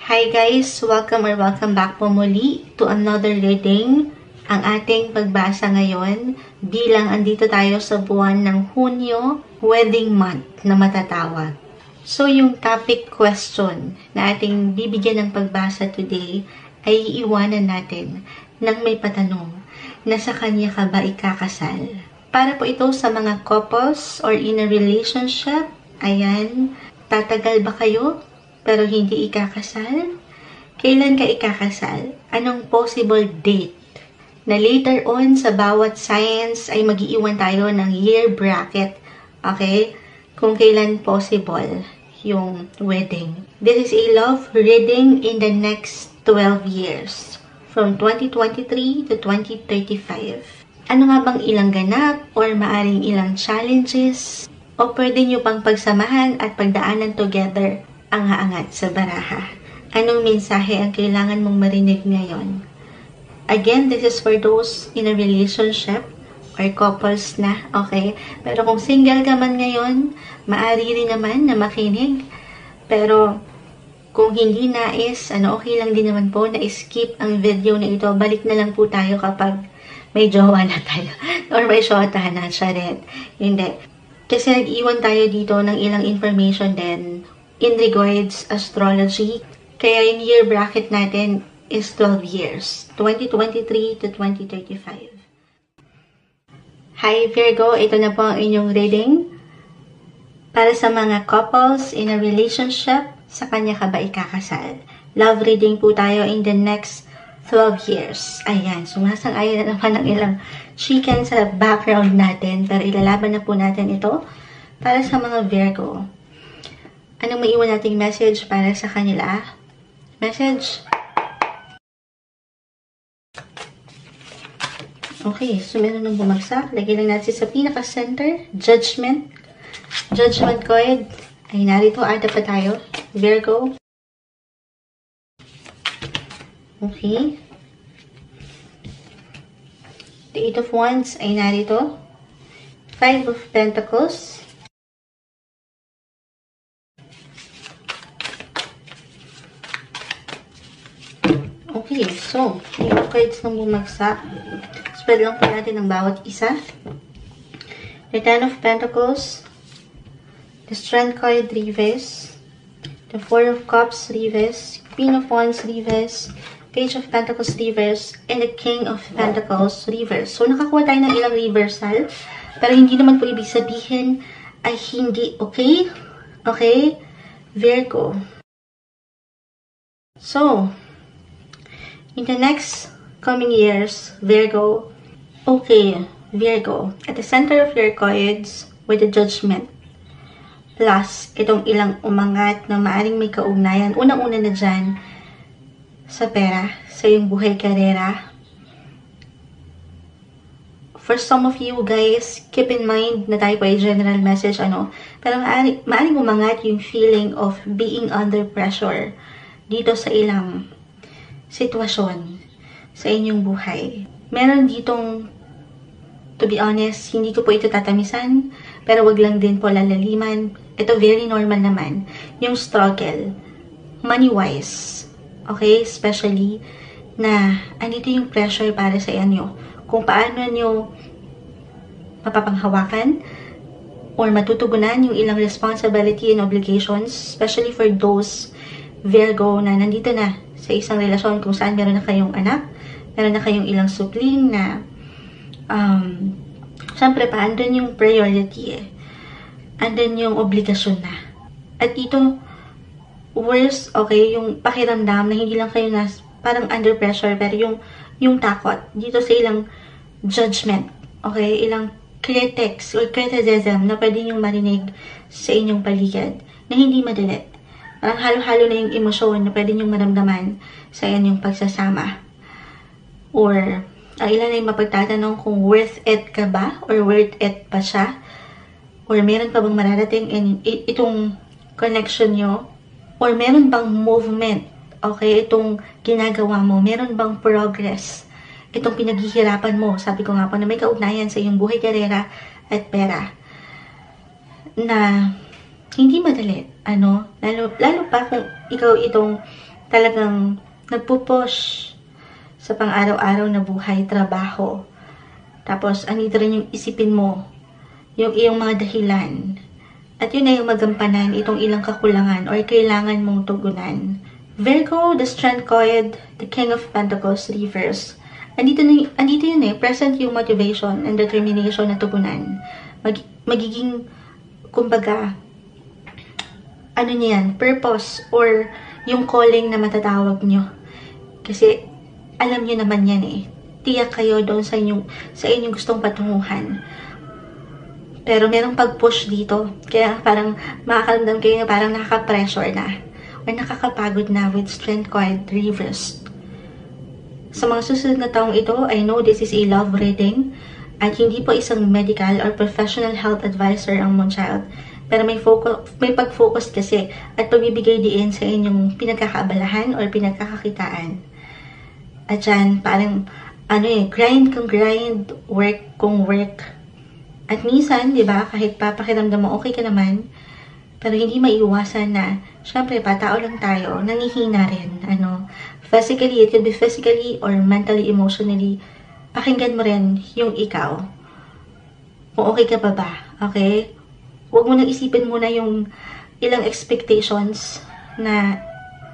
Hi guys! Welcome back po muli to another reading. Ang ating pagbasa ngayon bilang andito tayo sa buwan ng Hunyo, wedding month na matatawag. So yung topic question na ating bibigyan ng pagbasa today ay iiwanan natin nang may patanong na sa kanya ka ba ikakasal. Para po ito sa mga couples or in a relationship. Ayan, tatagal ba kayo pero hindi ikakasal? Kailan ka ikakasal? Anong possible date? Na later on sa bawat science ay mag-iiwan tayo ng year bracket. Okay? Kung kailan possible yung wedding. This is a love reading in the next 12 years. From 2023 to 2035. Ano nga bang ilang ganap or maaring ilang challenges? O pwede nyo pang pagsamahan at pagdaanan together ang haangat sa baraha. Anong mensahe ang kailangan mong marinig ngayon? Again, this is for those in a relationship or couples na, okay? Pero kung single ka man ngayon, maaari rin naman na makinig. Pero kung hindi nais, okay lang din naman po na skip ang video na ito. Balik na lang po tayo kapag may jowa na tayo. Or may shota na, charet. Hindi. Kasi nag-iwan tayo dito ng ilang information din in regards astrology. Kaya yung year bracket natin is 12 years. 2023 to 2035. Hi Virgo, ito na po ang inyong reading. Para sa mga couples in a relationship, sa kanya ka ba ikakasal? Love reading po tayo in the next 12 years. Ayan, sumasang-ayon na naman ng ilang chicken sa background natin. Pero ilalaban na po natin ito para sa mga Virgo. Anong maiwan nating message para sa kanila? Message. Okay, so meron nang bumagsak. Lagay lang natin sa pinaka-center. Judgment. Judgment card. Ay, narito. Ada pa tayo. Virgo. Okay. The Eight of Wands ay narito. Five of Pentacles. Okay, so, yung cards nang bumagsak. Spread lang po natin ang bawat isa. The Ten of Pentacles. The Strength card, reverse. The Four of Cups, reverse. Queen of Wands, reverse. Page of Pentacles, reverse. And the King of Pentacles, reverse. So, nakakuha tayo ng ilang reversal. Pero hindi naman po ibig sabihin ay hindi okay. Okay? Virgo. So, in the next coming years, Virgo, okay, Virgo, at the center of your cards with the Judgment, plus itong ilang umangat na maaring may kaugnayan, unang-una na dyan, sa pera, sa iyong buhay karera. For some of you guys, keep in mind na tayo po ay general message, pero maaring umangat yung feeling of being under pressure dito sa ilang sitwasyon sa inyong buhay. Meron ditong, to be honest, hindi ko po ito tatamisan, pero wag lang din po lalaliman. Ito very normal naman. Yung struggle, money-wise, okay? Especially na andito yung pressure para sa inyo. Kung paano nyo mapapanghawakan or matutugunan yung ilang responsibility and obligations, especially for those Virgo na nandito na sa isang relasyon kung saan meron na kayong anak, meron na kayong ilang supling na syempre pa, andun yung priority andun yung obligasyon na. At dito, worse, okay, yung pakiramdam na hindi lang kayo parang under pressure, pero yung takot, dito sa ilang judgment, okay, ilang critics or criticism na pwede niyong marinig sa inyong paligid na hindi madali. Parang halo-halo na yung emosyon na pwede niyong maramdaman sa inyong pagsasama. Or, ilan ay mapagtatanong kung worth it ka ba? Or worth it pa siya? Or meron pa bang mararating itong connection nyo? Or meron bang movement? Okay, itong ginagawa mo? Meron bang progress? Itong pinaghihirapan mo? Sabi ko nga po na may kaugnayan sa iyong buhay, karera, at pera. Na hindi madali. Lalo pa kung ikaw itong talagang nagpupush sa pang-araw-araw na buhay, trabaho. Tapos, andito rin yung isipin mo, yung iyong mga dahilan. At yun na yung magampanan itong ilang kakulangan or kailangan mong tugunan. Virgo, the Strength card, the King of Pentacles, reverse. Andito yun present yung motivation and determination na tugunan. Magiging, kumbaga, ano niyan, purpose or yung calling na matatawag nyo. Kasi, alam nyo naman yan tiyak kayo doon sa inyong gustong patunguhan. Pero merong pag-push dito. Kaya parang makakaramdam kayo na parang nakaka-pressure na. Or nakakapagod na with Strength card reversed. Sa mga susunod na taong ito, I know this is a love reading. At hindi po isang medical or professional health advisor ang Moonchild. Pero may pag-focus kasi at pagbibigay diin sa inyong pinagkakaabalahan or pinagkakakitaan. At dyan, parang, grind kung grind, work kung work. At minsan, di ba, kahit papakiramdam mo, okay ka naman, pero hindi maiiwasan na, syempre, patao lang tayo, nangihina rin, physically, it could be physically or mentally, emotionally, pakinggan mo rin yung ikaw. Kung okay ka pa ba, okay? Huwag mo nang isipin muna yung ilang expectations na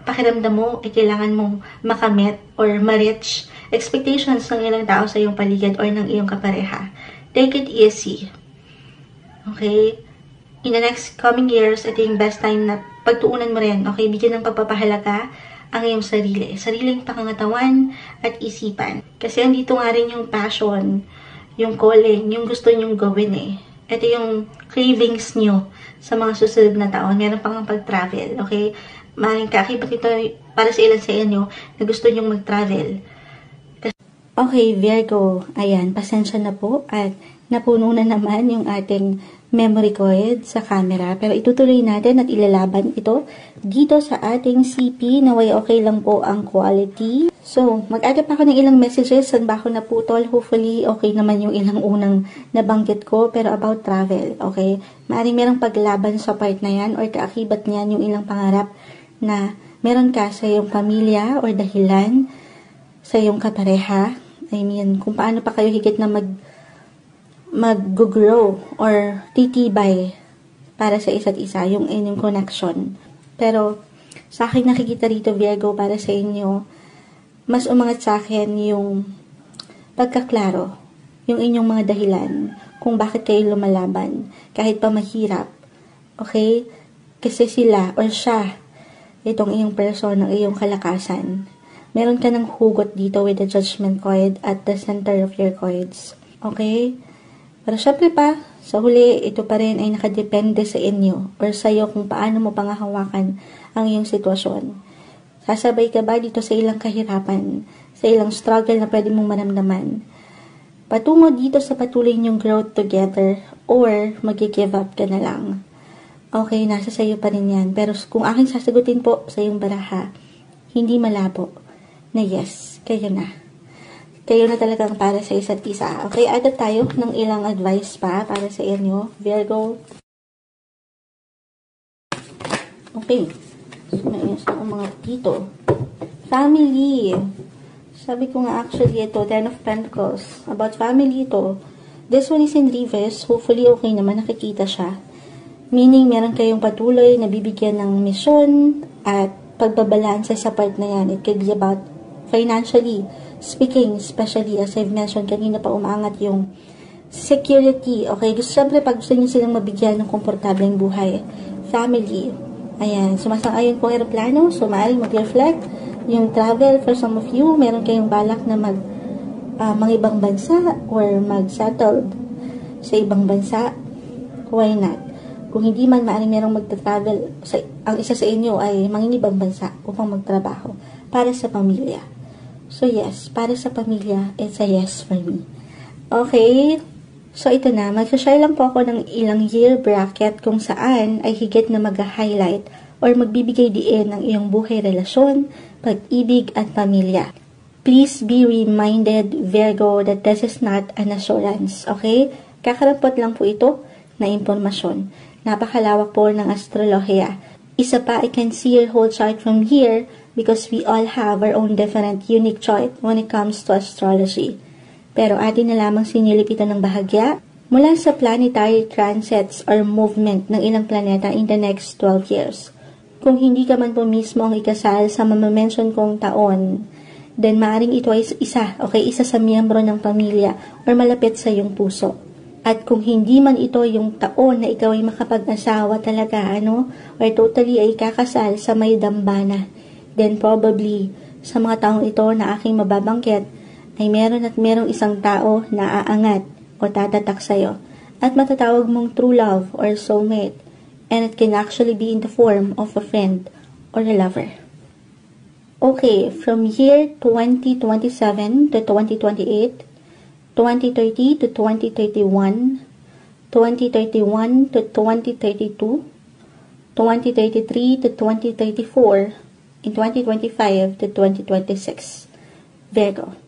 pakiramdam mo ay kailangan mong makamit or ma-reach expectations ng ilang tao sa iyong paligid or ng iyong kapareha. Take it easy. Okay? In the next coming years, ito yung best time na pagtuunan mo rin. Okay? Bigyan ng pagpapahalaga ang iyong sarili. Sariling pangangatawan at isipan. Kasi andito nga rin yung passion, yung calling, yung gusto nyong gawin Ito yung cravings nyo sa mga susunod na taon. Meron pang pag-travel. Okay? Maring kakibat ito para sa ilan sa inyo na gusto nyong mag-travel. Okay, Virgo. Ayan, pasensya na po at napuno na naman yung ating memory card sa camera. Pero itutuloy natin at ilalaban ito dito sa ating CP. Naway okay lang po ang quality. So, mag-add pa ako ng ilang messages. Saan ba ako naputol? Hopefully, okay naman yung ilang unang nabanggit ko. Pero about travel, okay? Maaring merong paglaban sa part na yan or kaakibat niyan yung ilang pangarap na meron ka sa iyong pamilya or dahilan sa iyong kapareha. I mean, kung paano pa kayo higit na mag-grow or titibay para sa isa't isa, yung inyong connection. Pero, sa akin nakikita rito, Virgo, para sa inyo, mas umangat sa akin yung pagkaklaro, yung inyong mga dahilan, kung bakit kayo lumalaban, kahit pa mahirap. Okay? Kasi sila or siya, itong iyong person, ang iyong kalakasan. Meron ka ng hugot dito with the Judgment card at the center of your cards. Okay? Pero syempre pa, sa huli, ito pa rin ay nakadepende sa inyo or sa iyo kung paano mo pangahawakan ang iyong sitwasyon. Sasabay ka ba dito sa ilang kahirapan, sa ilang struggle na pwede mong maramdaman? Patungo dito sa patuloy niyong growth together or mag-give up ka na lang. Okay, nasa sayo pa rin yan. Pero kung aking sasagutin po sa iyong baraha, hindi malabo na yes, kayo na. Kayo na talagang para sa isa't isa. Okay, add tayo ng ilang advice pa para sa inyo, Virgo. Okay. So, may isa mga dito. Family. Sabi ko nga actually ito, Ten of Pentacles. About family ito. This one is in reverse. Hopefully okay naman, nakikita siya. Meaning, meron kayong patuloy na bibigyan ng misyon at pagbabalansa sa part na yan. It could be about financially speaking, especially as I've mentioned kanina pa umangat yung security. Okay, siyempre pag gusto nyo silang mabigyan ng komportableng buhay. Family. Ayan, sumasang-ayon po aeroplano. So, maaaring mag-reflect yung travel. For some of you, meron kayong balak na mag-ibang bansa or mag-settled sa ibang bansa. Why not? Kung hindi man, maaaring merong magta-travel, ang isa sa inyo ay mangingibang bansa upang magtrabaho para sa pamilya. So yes, para sa pamilya, it's a yes for me. Okay, so ito na, mag-share lang po ako ng ilang year bracket kung saan ay higit na mag-highlight or magbibigay diin ng iyong buhay, relasyon, pag-ibig at pamilya. Please be reminded, Virgo, that this is not an assurance. Okay? Kakarampot lang po ito na impormasyon. Napakalawak po ng astrolohiya. Isa pa, I can see your whole chart from here, because we all have our own different unique chart when it comes to astrology. Pero atin na lamang sinilip ito ng bahagya mula sa planetary transits or movement ng ilang planeta in the next 12 years. Kung hindi ka man po mismo ang ikasal sa mamamention kong taon, then maaaring ito ay isa sa miyembro ng pamilya or malapit sa iyong puso. At kung hindi man ito yung taon na ikaw ay makapag-asawa talaga, or totally ay kakasal sa may dambana, then probably sa mga taong ito na aking mababangkit, ay merong isang tao na aangat o tatatak sa'yo at matatawag mong true love or soulmate, and it can actually be in the form of a friend or a lover. Okay, from year 2027 to 2028, 2030 to 2031, 2031 to 2032, 2033 to 2034, and 2025 to 2026. Virgo.